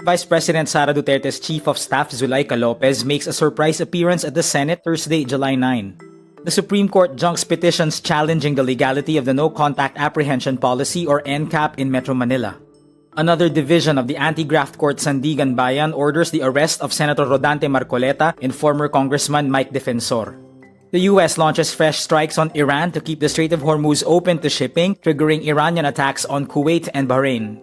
Vice President Sara Duterte's Chief of Staff Zuleika Lopez makes a surprise appearance at the Senate Thursday, July 9. The Supreme Court junks petitions challenging the legality of the No Contact Apprehension Policy or NCAP in Metro Manila. Another division of the anti-graft court Sandiganbayan orders the arrest of Senator Rodante Marcoleta and former Congressman Mike Defensor. The US launches fresh strikes on Iran to keep the Strait of Hormuz open to shipping, triggering Iranian attacks on Kuwait and Bahrain.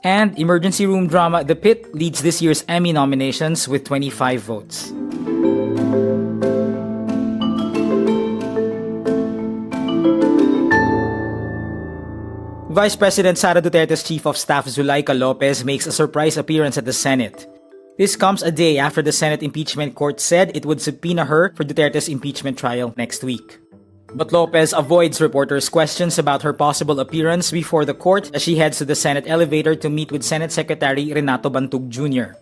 And emergency room drama The Pitt leads this year's Emmy nominations with 25 votes. Vice President Sara Duterte's Chief of Staff Zuleika Lopez makes a surprise appearance at the Senate. This comes a day after the Senate Impeachment Court said it would subpoena her for Duterte's impeachment trial next week. But Lopez avoids reporters' questions about her possible appearance before the court as she heads to the Senate elevator to meet with Senate Secretary Renato Bantug Jr.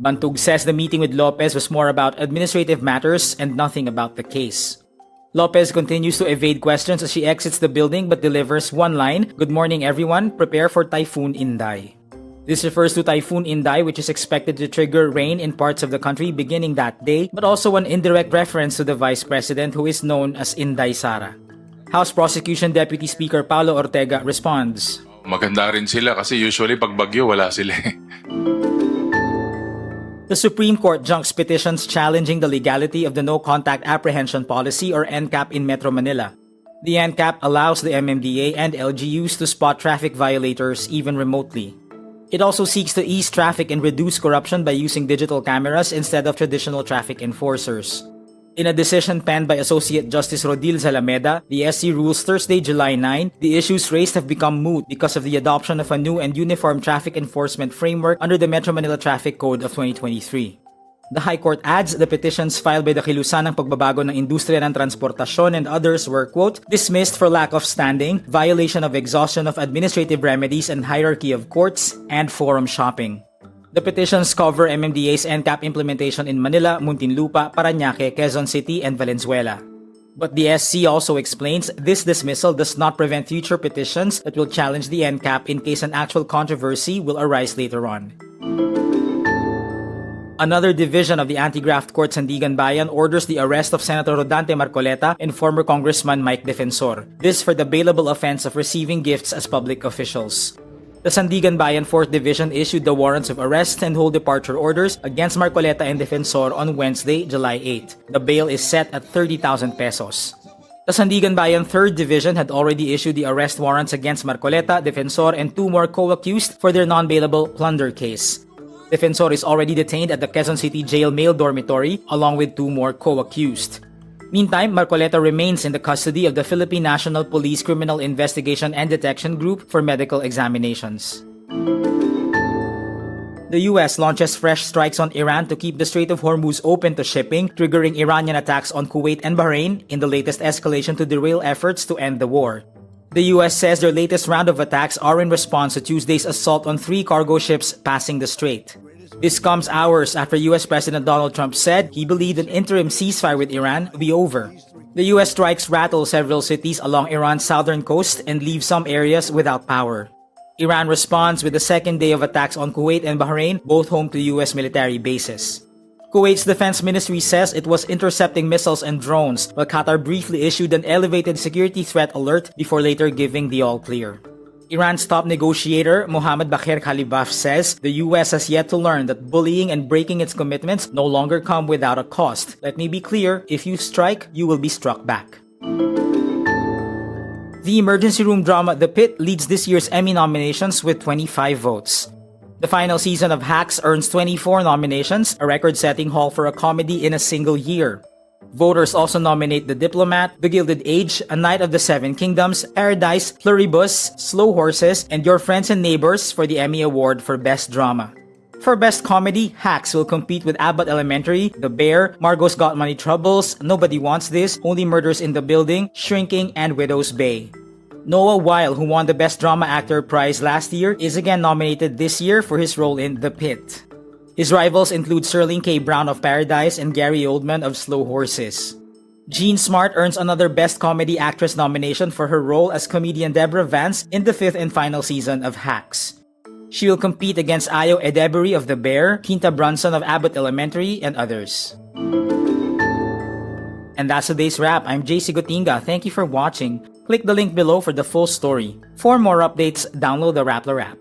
Bantug says the meeting with Lopez was more about administrative matters and nothing about the case. Lopez continues to evade questions as she exits the building but delivers one line, "Good morning everyone, prepare for Typhoon Inday." This refers to Typhoon Inday, which is expected to trigger rain in parts of the country beginning that day, but also an indirect reference to the Vice President who is known as Inday Sara. House Prosecution Deputy Speaker Paulo Ortega responds, Maganda rin sila kasi usually pag bagyo wala sila. The Supreme Court junks petitions challenging the legality of the No Contact Apprehension Policy or NCAP in Metro Manila. The NCAP allows the MMDA and LGUs to spot traffic violators even remotely. It also seeks to ease traffic and reduce corruption by using digital cameras instead of traditional traffic enforcers. In a decision penned by Associate Justice Rodil Zalameda, the SC rules Thursday, July 9, the issues raised have become moot because of the adoption of a new and uniform traffic enforcement framework under the Metro Manila Traffic Code of 2023. The High Court adds the petitions filed by the Kilusanang Pagbabago ng Industriya ng Transportasyon and others were, quote, dismissed for lack of standing, violation of exhaustion of administrative remedies and hierarchy of courts, and forum shopping. The petitions cover MMDA's NCAP implementation in Manila, Muntinlupa, Parañaque, Quezon City, and Valenzuela. But the SC also explains this dismissal does not prevent future petitions that will challenge the NCAP in case an actual controversy will arise later on. Another division of the anti-graft court Sandiganbayan orders the arrest of Senator Rodante Marcoleta and former Congressman Mike Defensor. This for the bailable offense of receiving gifts as public officials. The Sandiganbayan 4th Division issued the warrants of arrest and whole departure orders against Marcoleta and Defensor on Wednesday, July 8. The bail is set at 30,000 pesos. The Sandiganbayan 3rd Division had already issued the arrest warrants against Marcoleta, Defensor, and 2 more co-accused for their non-bailable plunder case. Defensor is already detained at the Quezon City Jail male dormitory along with 2 more co-accused. Meantime, Marcoleta remains in the custody of the Philippine National Police Criminal Investigation and Detection Group for medical examinations. The US launches fresh strikes on Iran to keep the Strait of Hormuz open to shipping, triggering Iranian attacks on Kuwait and Bahrain in the latest escalation to derail efforts to end the war. The US says their latest round of attacks are in response to Tuesday's assault on 3 cargo ships passing the strait. This comes hours after US President Donald Trump said he believed an interim ceasefire with Iran to be over. The US strikes rattle several cities along Iran's southern coast and leave some areas without power. Iran responds with the second day of attacks on Kuwait and Bahrain, both home to US military bases. Kuwait's defense ministry says it was intercepting missiles and drones, while Qatar briefly issued an elevated security threat alert before later giving the all-clear. Iran's top negotiator, Mohammad Bakir Khalibaf, says the US has yet to learn that bullying and breaking its commitments no longer come without a cost. Let me be clear, if you strike, you will be struck back. The emergency room drama The Pitt leads this year's Emmy nominations with 25 votes. The final season of Hacks earns 24 nominations, a record-setting haul for a comedy in a single year. Voters also nominate The Diplomat, The Gilded Age, A Night of the Seven Kingdoms, Paradise, Pluribus, Slow Horses, and Your Friends and Neighbors for the Emmy Award for Best Drama. For Best Comedy, Hacks will compete with Abbott Elementary, The Bear, Margot's Got Money Troubles, Nobody Wants This, Only Murders in the Building, Shrinking, and Widow's Bay. Noah Weil, who won the Best Drama Actor prize last year, is again nominated this year for his role in The Pit. His rivals include Sterling K. Brown of Paradise and Gary Oldman of Slow Horses. Jean Smart earns another Best Comedy Actress nomination for her role as comedian Deborah Vance in the 5th and final season of Hacks. She will compete against Ayo Edebury of The Bear, Quinta Brunson of Abbott Elementary, and others. And that's today's wrap. I'm JC Gotinga. Thank you for watching. Click the link below for the full story. For more updates, download the wrap.